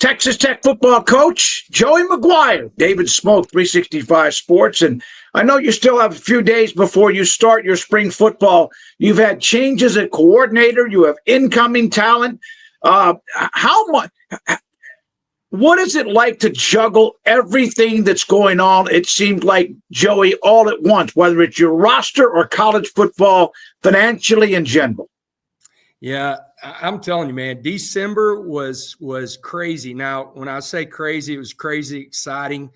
Texas Tech football coach, Joey McGuire, David Smoke, 365 Sports. And I know you still have a few days before you start your spring football. You've had changes at coordinator. You have incoming talent. What is it like to juggle everything that's going on? It seemed like, Joey, all at once, whether it's your roster or college football, financially in general. Yeah, I'm telling you, man, December was crazy. Now, when I say crazy, it was crazy exciting.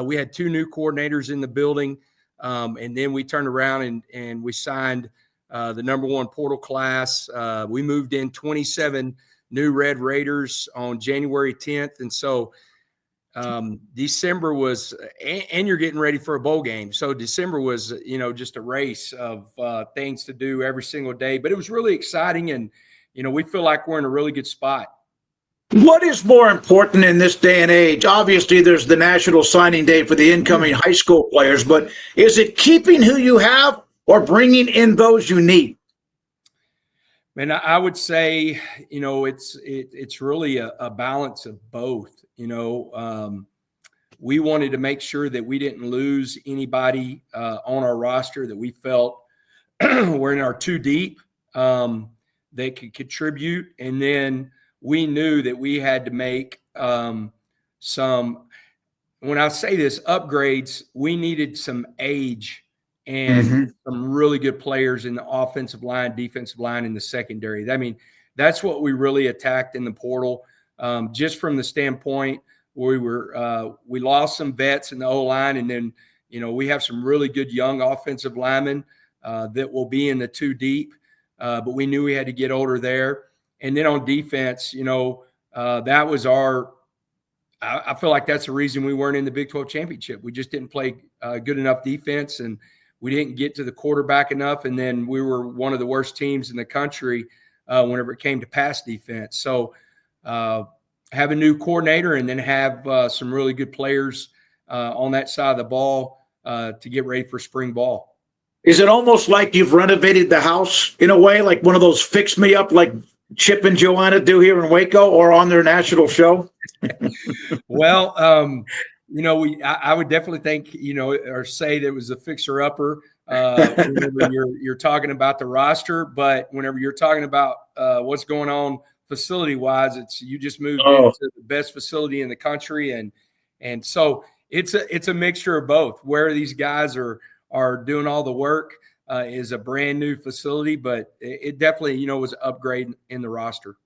We had 2 new coordinators in the building, and then we turned around and we signed the #1 portal class. We moved in 27 new Red Raiders on January 10th. And so December was – and you're getting ready for a bowl game. So December was, just a race of things to do every single day. But it was really exciting, and, we feel like we're in a really good spot. What is more important in this day and age? Obviously, there's the National Signing Day for the incoming high school players, but is it keeping who you have or bringing in those you need? Man, I would say, it's really a balance of both. We wanted to make sure that we didn't lose anybody on our roster that we felt were in our too deep that could contribute. And then we knew that we had to make some, when I say this, upgrades, we needed some age and some really good players in the offensive line, defensive line, and the secondary. I mean, that's what we really attacked in the portal. Just from the standpoint where we lost some vets in the O-line, and then, we have some really good young offensive linemen that will be in the 2 deep, but we knew we had to get older there. And then on defense, that was I feel like that's the reason we weren't in the Big 12 championship. We just didn't play good enough defense, and we didn't get to the quarterback enough, and then we were one of the worst teams in the country whenever it came to pass defense. So have a new coordinator and then have some really good players on that side of the ball to get ready for spring ball. Is it almost like you've renovated the house in a way, like one of those fix-me-up like Chip and Joanna do here in Waco or on their national show? Well, I would definitely think, or say that it was a fixer-upper whenever you're talking about the roster. But whenever you're talking about what's going on facility-wise, it's you just moved into the best facility in the country. And so it's a mixture of both. Where these guys are doing all the work is a brand-new facility, but it definitely, was an upgrade in the roster.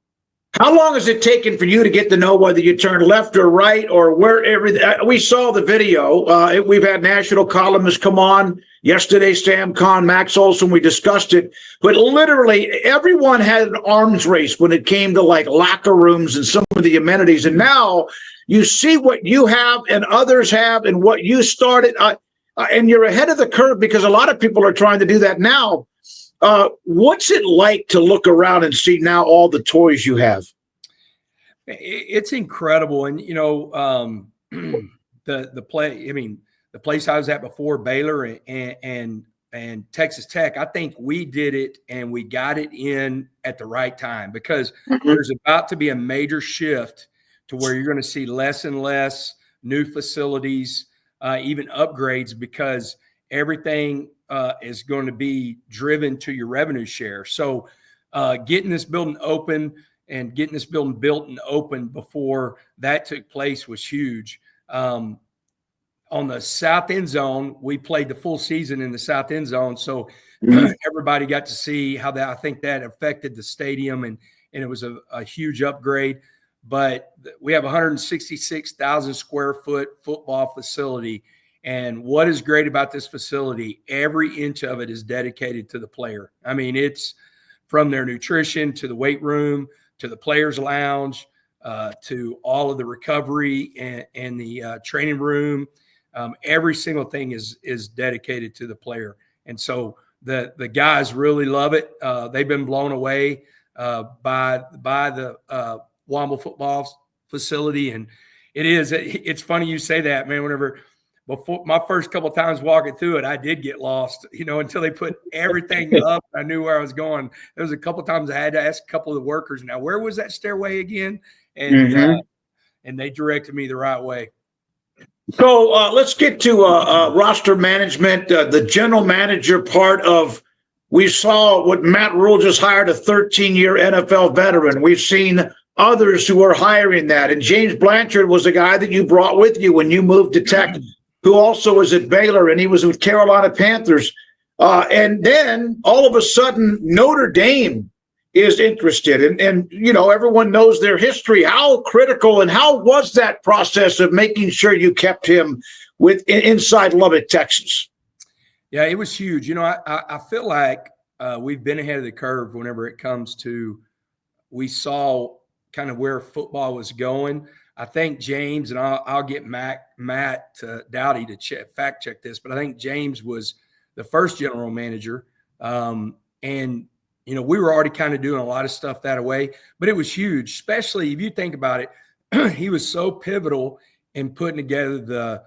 How long has it taken for you to get to know whether you turn left or right or where we saw the video? We've had national columnists come on yesterday, Sam Kahn, Max Olson, we discussed it. But literally everyone had an arms race when it came to like locker rooms and some of the amenities. And now you see what you have and others have and what you started. And you're ahead of the curve because a lot of people are trying to do that now. What's it like to look around and see now all the toys you have? It's incredible. And, the place I was at before, Baylor and Texas Tech, I think we did it and we got it in at the right time because there's about to be a major shift to where you're going to see less and less new facilities, even upgrades, because everything is going to be driven to your revenue share. So getting this building open and getting this building built and open before that took place was huge. On the south end zone, we played the full season in the south end zone. So everybody got to see how I think that affected the stadium, and it was a huge upgrade. But we have 166,000 square foot football facility. And what is great about this facility, every inch of it is dedicated to the player. I mean, it's from their nutrition to the weight room, to the players' lounge, to all of the recovery and the training room. Every single thing is dedicated to the player. And so the guys really love it. They've been blown away by the Womble football facility. And it's funny you say that, man. Before my first couple of times walking through it, I did get lost, until they put everything up. I knew where I was going. There was a couple of times I had to ask a couple of the workers, now, where was that stairway again? And and they directed me the right way. So let's get to roster management, the general manager part of. We saw what Matt Rule just hired, a 13-year NFL veteran. We've seen others who are hiring that. And James Blanchard was a guy that you brought with you when you moved to Tech, who also was at Baylor, and he was with Carolina Panthers. And then all of a sudden, Notre Dame is interested. And you know, everyone knows their history. How critical and how was that process of making sure you kept him inside Lubbock, Texas? Yeah, it was huge. You know, I feel like we've been ahead of the curve whenever it comes to, we saw kind of where football was going. I think James, and I'll get Matt Dowdy to fact check this, but I think James was the first general manager. And, you know, we were already kind of doing a lot of stuff that way, but it was huge, especially if you think about it. He was so pivotal in putting together the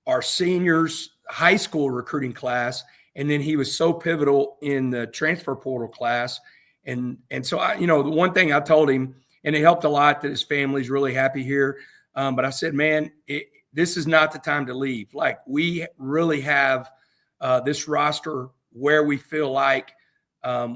our seniors high school recruiting class, and then he was so pivotal in the transfer portal class. And so I, you know, the one thing I told him, and it helped a lot that his family's really happy here. But I said, man, this is not the time to leave. Like, we really have this roster where we feel like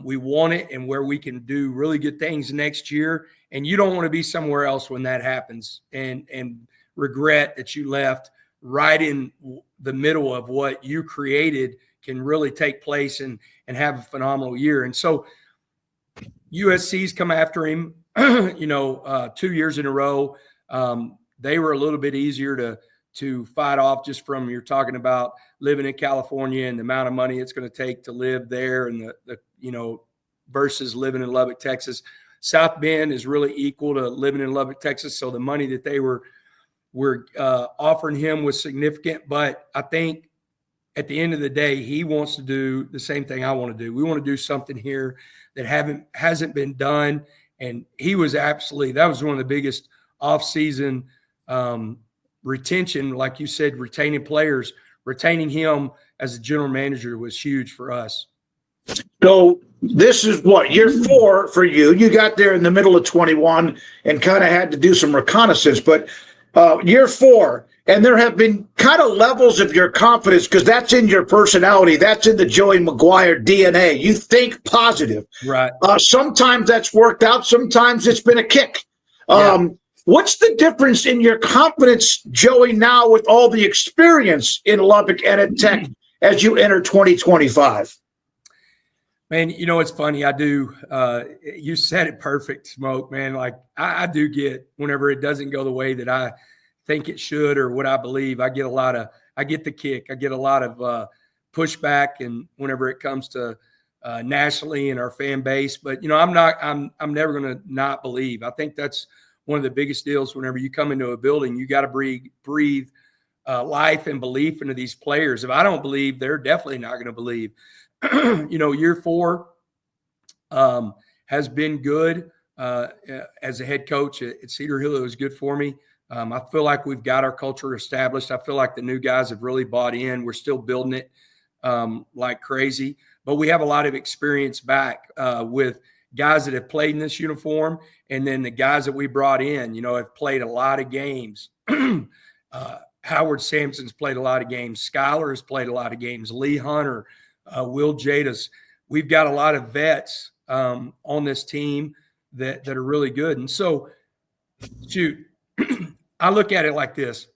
we want it and where we can do really good things next year. And you don't want to be somewhere else when that happens and regret that you left right in the middle of what you created can really take place and have a phenomenal year. And so USC's come after him, 2 years in a row. They were a little bit easier to fight off just from, you're talking about living in California and the amount of money it's going to take to live there and the versus living in Lubbock, Texas. South Bend is really equal to living in Lubbock, Texas. So the money that they were offering him was significant, but I think at the end of the day, he wants to do the same thing I want to do. We want to do something here that hasn't been done. And he was that was one of the biggest off-season retention, like you said, retaining players. Retaining him as a general manager was huge for us. So this is what, year 4 for you. You got there in the middle of 21 and kind of had to do some reconnaissance, but year 4, and there have been kind of levels of your confidence because that's in your personality. That's in the Joey McGuire DNA. You think positive. Right. Sometimes that's worked out. Sometimes it's been a kick. What's the difference in your confidence, Joey, now with all the experience in Lubbock and at Tech as you enter 2025? Man, you know, it's funny. I do. You said it perfect, Smoke, man. Like I do get, whenever it doesn't go the way that I think it should or what I believe, I get the kick. I get a lot of pushback, and whenever it comes to nationally and our fan base, but I'm never going to not believe. I think that's one of the biggest deals. Whenever you come into a building, you got to breathe life and belief into these players. If I don't believe, they're definitely not going to believe. Year 4 has been good as a head coach at Cedar Hill. It was good for me. I feel like we've got our culture established. I feel like the new guys have really bought in. We're still building it like crazy, but we have a lot of experience back with guys that have played in this uniform, and then the guys that we brought in, have played a lot of games. Howard Sampson's played a lot of games. Skylar has played a lot of games. Lee Hunter, Will Jadis. We've got a lot of vets on this team that are really good. And so, I look at it like this,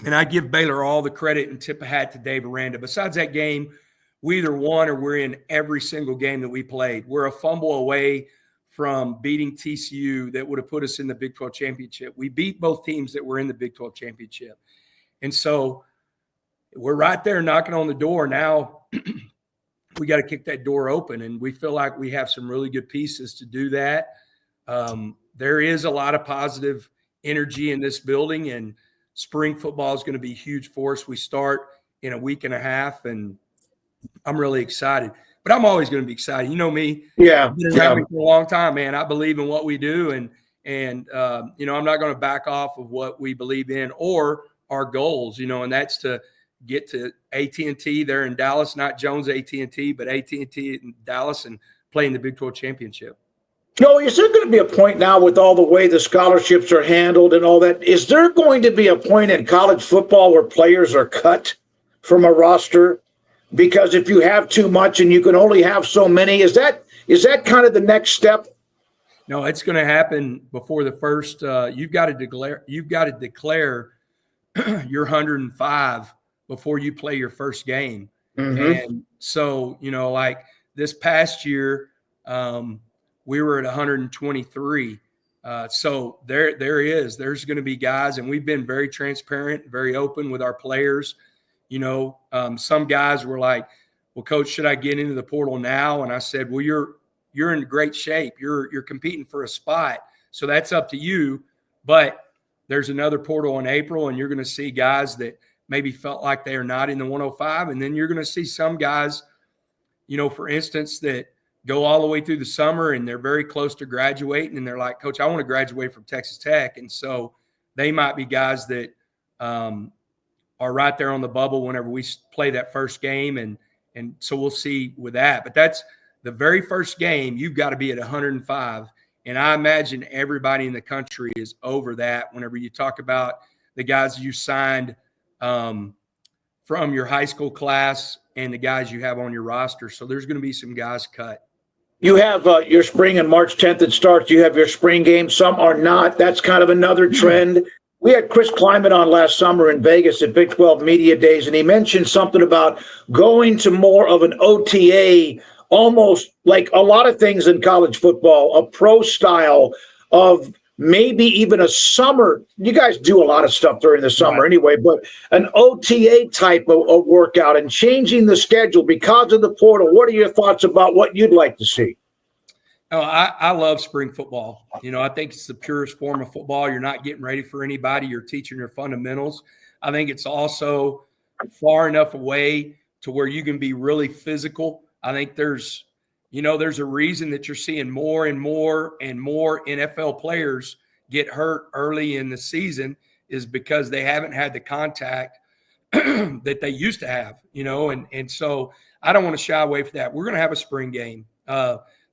and I give Baylor all the credit and tip a hat to Dave Aranda. Besides that game, we either won or we're in every single game that we played. We're a fumble away from beating TCU that would have put us in the Big 12 championship. We beat both teams that were in the Big 12 championship. And so we're right there knocking on the door. Now we got to kick that door open, and we feel like we have some really good pieces to do that. There is a lot of positive energy in this building, and spring football is going to be huge for us. We start in a week and a half, and I'm really excited. But I'm always going to be excited. You know me. Yeah. I've been around me for a long time, man. I believe in what we do, and I'm not going to back off of what we believe in or our goals, and that's to get to AT&T there in Dallas, not Jones AT&T, but AT&T in Dallas, and play in the Big 12 championship. No, is there going to be a point now with all the way the scholarships are handled and all that? Is there going to be a point in college football where players are cut from a roster? Because if you have too much and you can only have so many, is that kind of the next step? No, it's going to happen before the first. You've got to declare your 105 before you play your first game. Mm-hmm. And so, like this past year, we were at 123. So there's going to be guys, and we've been very transparent, very open with our players. Some guys were like, well, coach, should I get into the portal now? And I said, well, you're in great shape. You're competing for a spot. So that's up to you. But there's another portal in April, and you're going to see guys that maybe felt like they are not in the 105. And then you're going to see some guys, for instance, that go all the way through the summer and they're very close to graduating. And they're like, coach, I want to graduate from Texas Tech. And so they might be guys that are right there on the bubble whenever we play that first game. And so we'll see with that. But that's the very first game. You've got to be at 105. And I imagine everybody in the country is over that whenever you talk about the guys you signed from your high school class and the guys you have on your roster. So there's going to be some guys cut. You have your spring and March 10th it starts. You have your spring games. Some are not. That's kind of another trend. We had Chris Kleiman on last summer in Vegas at Big 12 Media Days, and he mentioned something about going to more of an OTA, almost like a lot of things in college football, a pro style of maybe even a summer. You guys do a lot of stuff during the summer anyway, but an OTA type of workout and changing the schedule because of the portal. What are your thoughts about what you'd like to see? Oh, I love spring football. I think it's the purest form of football. You're not getting ready for anybody. You're teaching your fundamentals. I think it's also far enough away to where you can be really physical. I think there's a reason that you're seeing more and more and more NFL players get hurt early in the season is because they haven't had the contact that they used to have, and so I don't want to shy away from that. We're going to have a spring game.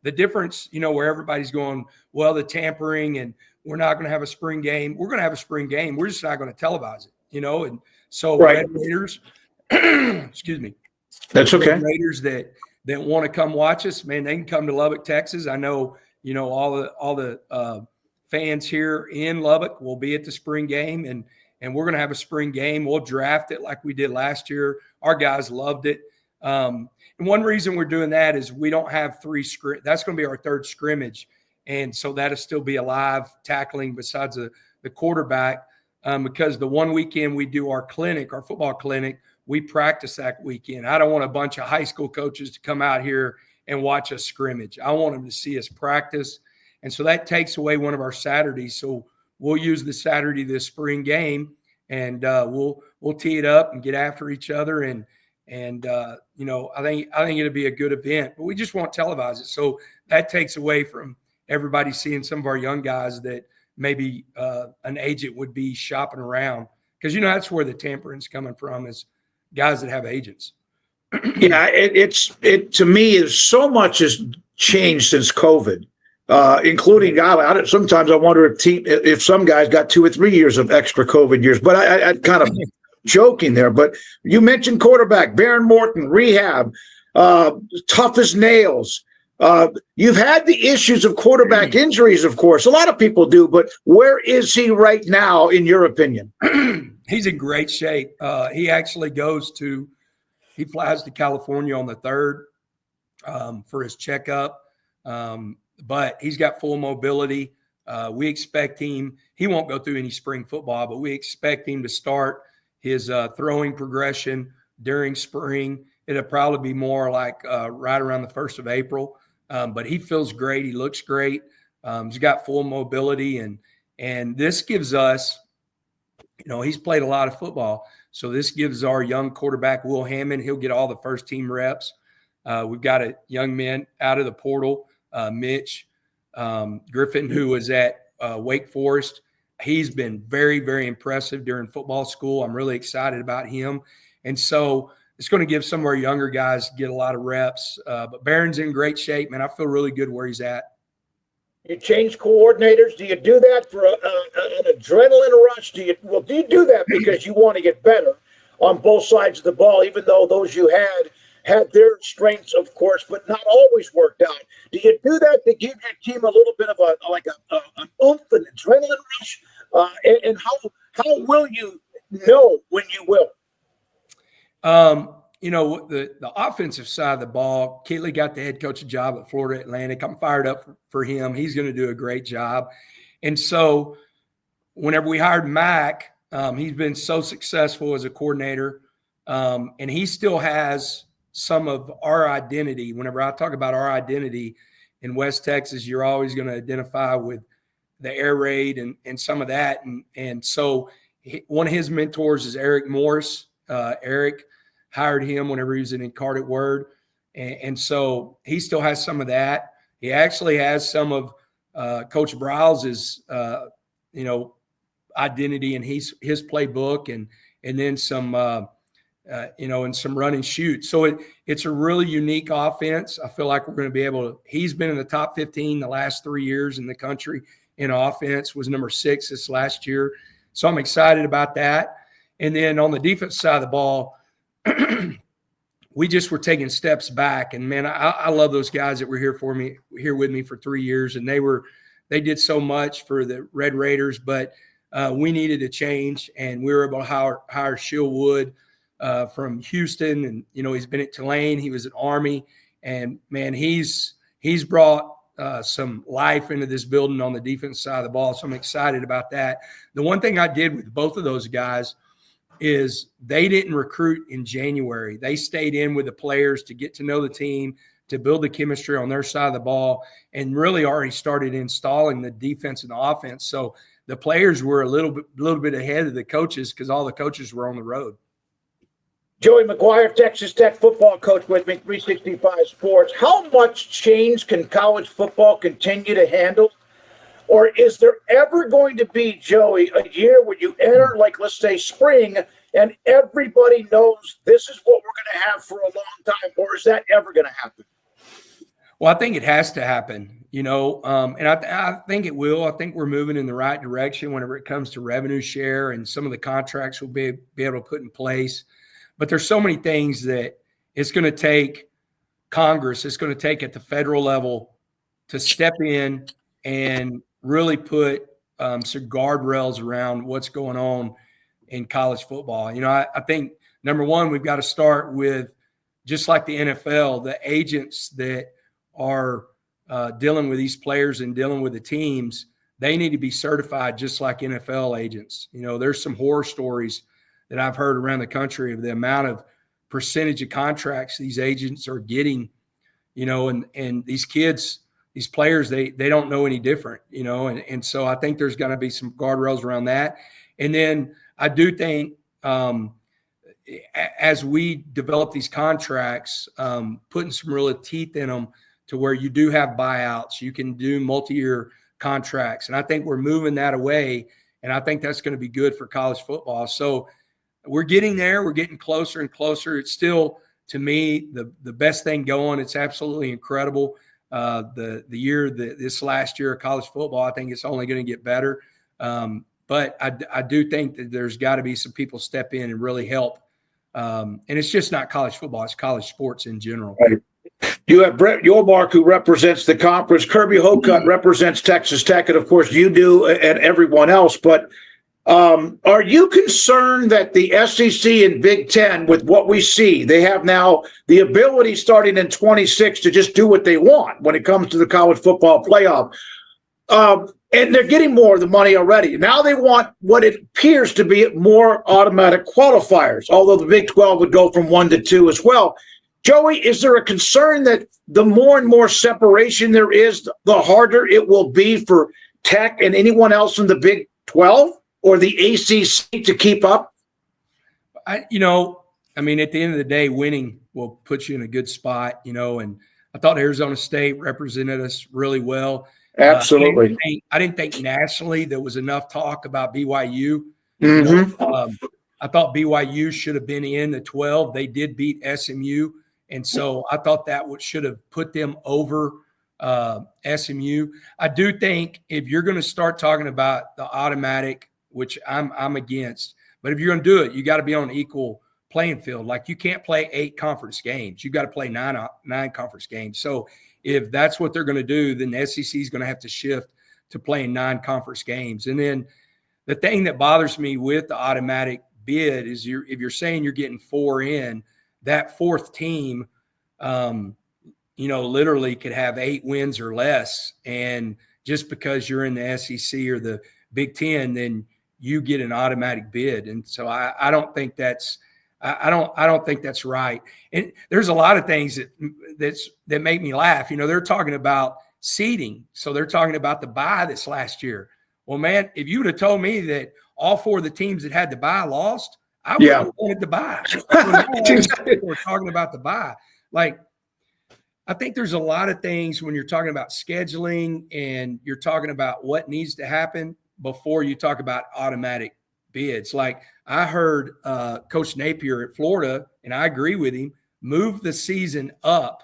The difference, where everybody's going, well, the tampering and we're not going to have a spring game. We're going to have a spring game. We're just not going to televise it, and so right. Red Raiders, excuse me. That's okay. Red Raiders that want to come watch us, man, they can come to Lubbock, Texas. I know, all the fans here in Lubbock will be at the spring game, and we're going to have a spring game. We'll draft it like we did last year. Our guys loved it. And one reason we're doing that is we don't have that's going to be our third scrimmage. And so that'll still be a live tackling besides the quarterback, because the one weekend we do our football clinic, we practice that weekend. I don't want a bunch of high school coaches to come out here and watch us scrimmage. I want them to see us practice. And so that takes away one of our Saturdays. So we'll use the Saturday, this spring game, and we'll tee it up and get after each other. And I think it'll be a good event, but we just won't televise it. So that takes away from everybody seeing some of our young guys that maybe an agent would be shopping around, because that's where the tampering's coming from, is guys that have agents. Yeah, it to me is so much has changed since COVID, including sometimes I wonder if some guys got 2 or 3 years of extra COVID years, but I kind of joking there. But you mentioned quarterback Behren Morton, rehab, tough as nails. You've had the issues of quarterback injuries, of course. A lot of people do, but where is he right now, in your opinion? He's in great shape. He actually he flies to California on the 3rd for his checkup. But he's got full mobility. We expect he won't go through any spring football, but we expect him to start his throwing progression during spring. It'll probably be more like right around the 1st of April. But he feels great. He looks great. He's got full mobility. And this gives us, he's played a lot of football. So this gives our young quarterback, Will Hammond, he'll get all the first team reps. We've got a young man out of the portal, Mitch Griffin, who was at Wake Forest. He's been very, very impressive during football school. I'm really excited about him. And so it's going to give some of our younger guys get a lot of reps. But Beren's in great shape, man. I feel really good where he's at. You change coordinators. Do you do that for an adrenaline rush? Do you do that because you want to get better on both sides of the ball, even though those you had their strengths, of course, but not always worked out? Do you do that to give your team a little bit of an oomph, an adrenaline rush? And how will you know when you will? The offensive side of the ball, Keatley got the head coaching job at Florida Atlantic. I'm fired up for him. He's going to do a great job. And so whenever we hired Mac, he's been so successful as a coordinator, and he still has some of our identity. Whenever I talk about our identity in West Texas, you're always going to identify with the air raid and some of that. And so one of his mentors is Eric Morris. Eric hired him whenever he was in Incarnate Word. And so he still has some of that. He actually has some of Coach Browse's, identity in his playbook and then some, and some run and shoot. So it's a really unique offense. I feel like we're going to be able to – he's been in the top 15 the last 3 years in the country in offense, was number 6 this last year. So I'm excited about that. And then on the defense side of the ball, we just were taking steps back. And, man, I love those guys that were here with me for 3 years, and they did so much for the Red Raiders, but we needed a change, and we were able to hire Shield Wood from Houston, and he's been at Tulane, he was at Army, and man, he's brought some life into this building on the defense side of the ball. So I'm excited about that. The one thing I did with both of those guys is they didn't recruit in January. They stayed in with the players to get to know the team, to build the chemistry on their side of the ball, and really already started installing the defense and the offense. So the players were a little bit ahead of the coaches because all the coaches were on the road. Joey McGuire, Texas Tech football coach with me, 365 Sports. How much change can college football continue to handle? Or is there ever going to be, Joey, a year where you enter, like, let's say, spring, and everybody knows this is what we're going to have for a long time? Or is that ever going to happen? Well, I think it has to happen, and I think it will. I think we're moving in the right direction whenever it comes to revenue share and some of the contracts we'll be able to put in place. But there's so many things that it's going to take Congress, it's going to take at the federal level to step in and really put some guardrails around what's going on in college football. I think, number one, we've got to start with, just like the NFL, the agents that are dealing with these players and dealing with the teams, they need to be certified just like NFL agents. There's some horror stories that I've heard around the country of the amount of percentage of contracts these agents are getting, and these kids, these players, they don't know any different, and so I think there's going to be some guardrails around that. And then I do think as we develop these contracts, putting some real teeth in them to where you do have buyouts, you can do multi-year contracts. And I think we're moving that away, and I think that's going to be good for college football. So we're getting there. We're getting closer and closer. It's still, to me, the best thing going. It's absolutely incredible. This last year of college football, I think it's only going to get better. But I do think that there's got to be some people step in and really help. And it's just not college football. It's college sports in general. Right. You have Brett Yormark, who represents the conference. Kirby Hocutt represents Texas Tech. And, of course, you do and everyone else. But are you concerned that the SEC and Big Ten, with what we see, they have now the ability starting in 26 to just do what they want when it comes to the college football playoff? And they're getting more of the money already. Now they want what it appears to be more automatic qualifiers, although the Big 12 would go from 1 to 2 as well. Joey, is there a concern that the more and more separation there is, the harder it will be for Tech and anyone else in the Big 12 or the ACC to keep up? At the end of the day, winning will put you in a good spot, and I thought Arizona State represented us really well. Absolutely. I didn't think nationally there was enough talk about BYU. Mm-hmm. I thought BYU should have been in the 12. They did beat SMU. And so I thought that should have put them over SMU. I do think if you're going to start talking about the automatic, which I'm against, but if you're going to do it, you got to be on equal playing field. Like, you can't play 8 conference games. You got to play nine conference games. So if that's what they're going to do, then the SEC is going to have to shift to playing 9 conference games. And then the thing that bothers me with the automatic bid is if you're saying you're getting 4 in, that 4th team, literally could have 8 wins or less. And just because you're in the SEC or the Big Ten, then you get an automatic bid. And so I don't think that's I don't think that's right. And there's a lot of things that make me laugh. They're talking about seeding. So they're talking about the bye this last year. Well, man, if you would have told me that all 4 of the teams that had the bye lost, I would have wanted the bye. We're talking about the bye. Like, I think there's a lot of things when you're talking about scheduling and you're talking about what needs to happen before you talk about automatic bids. Like, I heard Coach Napier at Florida, and I agree with him, move the season up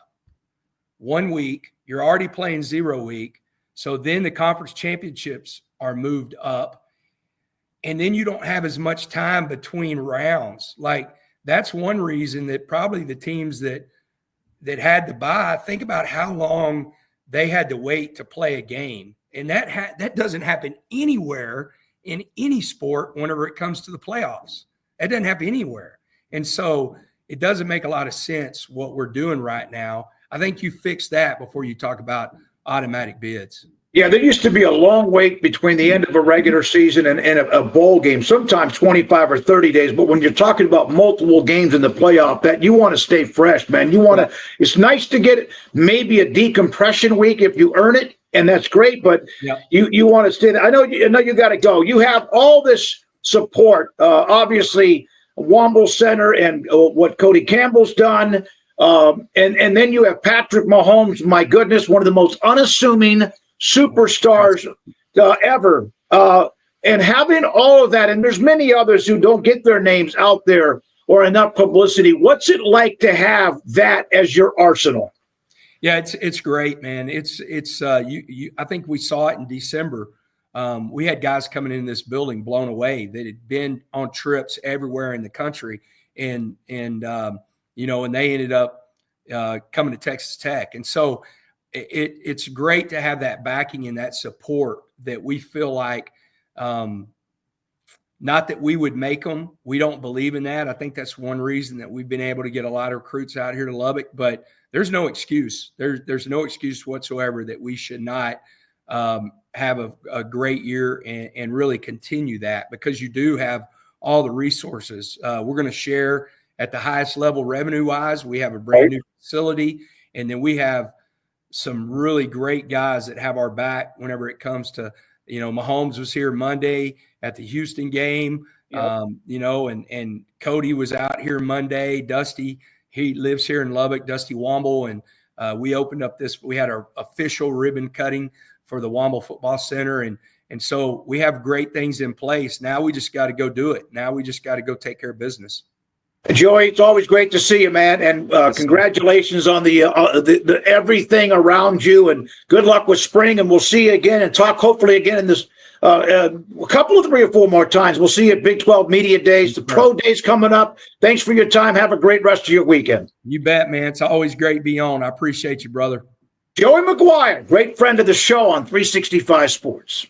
1 week. You're already playing 0 week. So then the conference championships are moved up. And then you don't have as much time between rounds. Like, that's one reason that probably the teams that had to bye, think about how long they had to wait to play a game. And that doesn't happen anywhere in any sport whenever it comes to the playoffs. That doesn't happen anywhere. And so it doesn't make a lot of sense what we're doing right now. I think you fix that before you talk about automatic bids. Yeah, there used to be a long wait between the end of a regular season and a bowl game, sometimes 25 or 30 days. But when you're talking about multiple games in the playoff, that you want to stay fresh, man. It's nice to get maybe a decompression week if you earn it, and that's great. But you want to stay there. I know you got to go. You have all this support, obviously, Womble Center and what Cody Campbell's done. And then you have Patrick Mahomes, my goodness, one of the most unassuming superstars ever. And having all of that, and there's many others who don't get their names out there or enough publicity. What's it like to have that as your arsenal? Yeah, it's great, man. I think we saw it in December. We had guys coming in this building blown away that had been on trips everywhere in the country, and they ended up coming to Texas Tech. And so it's great to have that backing and that support that we feel like, not that we would make them. We don't believe in that. I think that's one reason that we've been able to get a lot of recruits out here to Lubbock, but there's no excuse. There's no excuse whatsoever that we should not have a great year and really continue that, because you do have all the resources. We're going to share at the highest level revenue-wise. We have a brand new facility, and then we have some really great guys that have our back whenever it comes to, Mahomes was here Monday at the Houston game, and Cody was out here Monday. Dusty, he lives here in Lubbock, Dusty Womble, and we opened up we had our official ribbon cutting for the Womble Football Center. And so we have great things in place. Now we just got to go do it. Now we just got to go take care of business. Joey, it's always great to see you, man, and congratulations on the everything around you, and good luck with spring, and we'll see you again and talk hopefully again in this a couple of 3 or 4 more times. We'll see you at Big 12 Media Days, the Pro Days coming up. Thanks for your time. Have a great rest of your weekend. You bet, man. It's always great to be on. I appreciate you, brother. Joey McGuire, great friend of the show on 365 Sports.